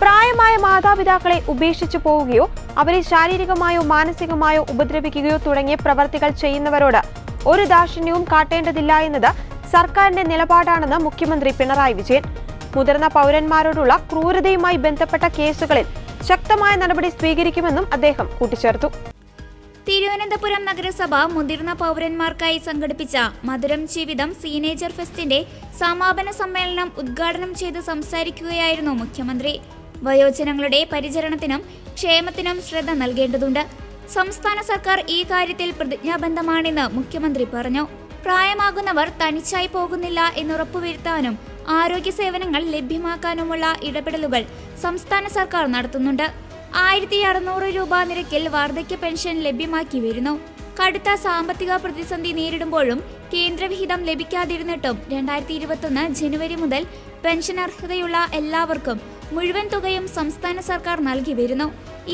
പ്രായമായ മാതാപിതാക്കളെ ഉപേക്ഷിച്ചു പോവുകയോ അവരെ ശാരീരികമായോ മാനസികമായോ ഉപദ്രവിക്കുകയോ തുടങ്ങിയ പ്രവർത്തികൾ ചെയ്യുന്നവരോട് ഒരു ദാക്ഷിണ്യവും കാട്ടേണ്ടതില്ല എന്നത് സർക്കാരിന്റെ നിലപാടാണെന്ന് മുഖ്യമന്ത്രി പിണറായി വിജയൻ. മുതിർന്ന പൗരന്മാരോടുള്ള ക്രൂരതയുമായി ബന്ധപ്പെട്ട കേസുകളിൽ ശക്തമായ നടപടി സ്വീകരിക്കുമെന്നും അദ്ദേഹം കൂട്ടിച്ചേർത്തു. തിരുവനന്തപുരം നഗരസഭ മുതിർന്ന പൗരന്മാർക്കായി സംഘടിപ്പിച്ച മധുരം ജീവിതം സീനേജർ ഫെസ്റ്റിന്റെ സമാപന സമ്മേളനം ഉദ്ഘാടനം ചെയ്ത് സംസാരിക്കുകയായിരുന്നു മുഖ്യമന്ത്രി. വയോജനങ്ങളുടെ പരിചരണത്തിനും ക്ഷേമത്തിനും ശ്രദ്ധ നൽകേണ്ടതുണ്ട്. സംസ്ഥാന സർക്കാർ ഈ കാര്യത്തിൽ പ്രതിജ്ഞാബദ്ധമാണെന്ന് മുഖ്യമന്ത്രി പറഞ്ഞു. പ്രായമാകുന്നവർ തനിച്ചായി പോകുന്നില്ല എന്നുറപ്പുവരുത്താനും ആരോഗ്യ സേവനങ്ങൾ ലഭ്യമാക്കാനുമുള്ള ഇടപെടലുകൾ സംസ്ഥാന സർക്കാർ നടത്തുന്നുണ്ട്. 1600 രൂപ നിരക്കിൽ വാർദ്ധക്യ പെൻഷൻ ലഭ്യമാക്കി വരുന്നു. കടുത്ത സാമ്പത്തിക പ്രതിസന്ധി നേരിടുമ്പോഴും കേന്ദ്രവിഹിതം ലഭിക്കാതിരുന്നിട്ടും 2021 ജനുവരി മുതൽ പെൻഷൻ അർഹതയുള്ള എല്ലാവർക്കും മുഴുവൻ തുകയും സംസ്ഥാന സർക്കാർ നൽകി വരുന്നു.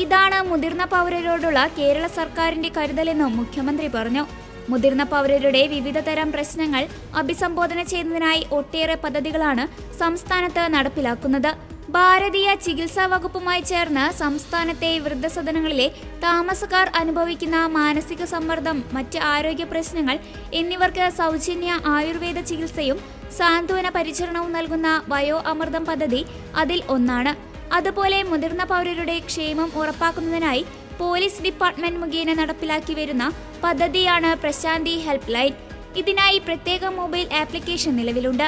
ഇതാണ് മുതിർന്ന പൗരരോടുള്ള കേരള സർക്കാരിന്റെ കരുതലെന്നും മുഖ്യമന്ത്രി പറഞ്ഞു. മുതിർന്ന പൗരരുടെ വിവിധ തരം പ്രശ്നങ്ങൾ അഭിസംബോധന ചെയ്യുന്നതിനായി ഒട്ടേറെ പദ്ധതികളാണ് സംസ്ഥാനത്ത് നടപ്പിലാക്കുന്നത്. ഭാരതീയ ചികിത്സാ വകുപ്പുമായി ചേർന്ന് സംസ്ഥാനത്തെ വൃദ്ധസദനങ്ങളിലെ താമസക്കാർ അനുഭവിക്കുന്ന മാനസിക സമ്മർദ്ദം, മറ്റ് ആരോഗ്യ പ്രശ്നങ്ങൾ എന്നിവർക്ക് സൗജന്യ ആയുർവേദ ചികിത്സയും സാന്ത്വന പരിചരണവും നൽകുന്ന വയോ അമൃതം പദ്ധതി അതിൽ ഒന്നാണ്. അതുപോലെ മുതിർന്ന പൗരരുടെ ക്ഷേമം ഉറപ്പാക്കുന്നതിനായി പോലീസ് ഡിപ്പാർട്ട്മെന്റ് മുഖേന നടപ്പിലാക്കി വരുന്ന പദ്ധതിയാണ് പ്രശാന്തി ഹെൽപ്പ് ലൈൻ. ഇതിനായി പ്രത്യേക മൊബൈൽ ആപ്ലിക്കേഷൻ നിലവിലുണ്ട്.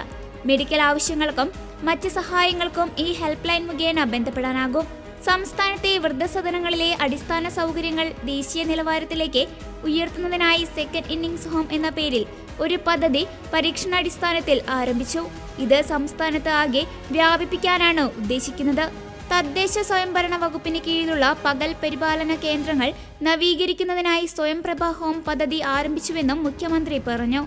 മെഡിക്കൽ ആവശ്യങ്ങൾക്കും മറ്റ് സഹായങ്ങൾക്കും ഈ ഹെൽപ്പ് ലൈൻ മുഖേന ബന്ധപ്പെടാനാകും. സംസ്ഥാനത്തെ വൃദ്ധസദനങ്ങളിലെ അടിസ്ഥാന സൗകര്യങ്ങൾ ദേശീയ നിലവാരത്തിലേക്ക് ഉയർത്തുന്നതിനായി സെക്കൻഡ് ഇന്നിംഗ്സ് ഹോം എന്ന പേരിൽ ഒരു പദ്ധതി പരീക്ഷണാടിസ്ഥാനത്തിൽ ആരംഭിച്ചു. ഇത് സംസ്ഥാനത്ത് ആകെ വ്യാപിപ്പിക്കാനാണ് ഉദ്ദേശിക്കുന്നത്. തദ്ദേശ സ്വയംഭരണ വകുപ്പിന് കീഴിലുള്ള പകൽ പരിപാലന കേന്ദ്രങ്ങൾ നവീകരിക്കുന്നതിനായി സ്വയംപ്രഭ ഹോം പദ്ധതി ആരംഭിച്ചുവെന്നും മുഖ്യമന്ത്രി പറഞ്ഞു.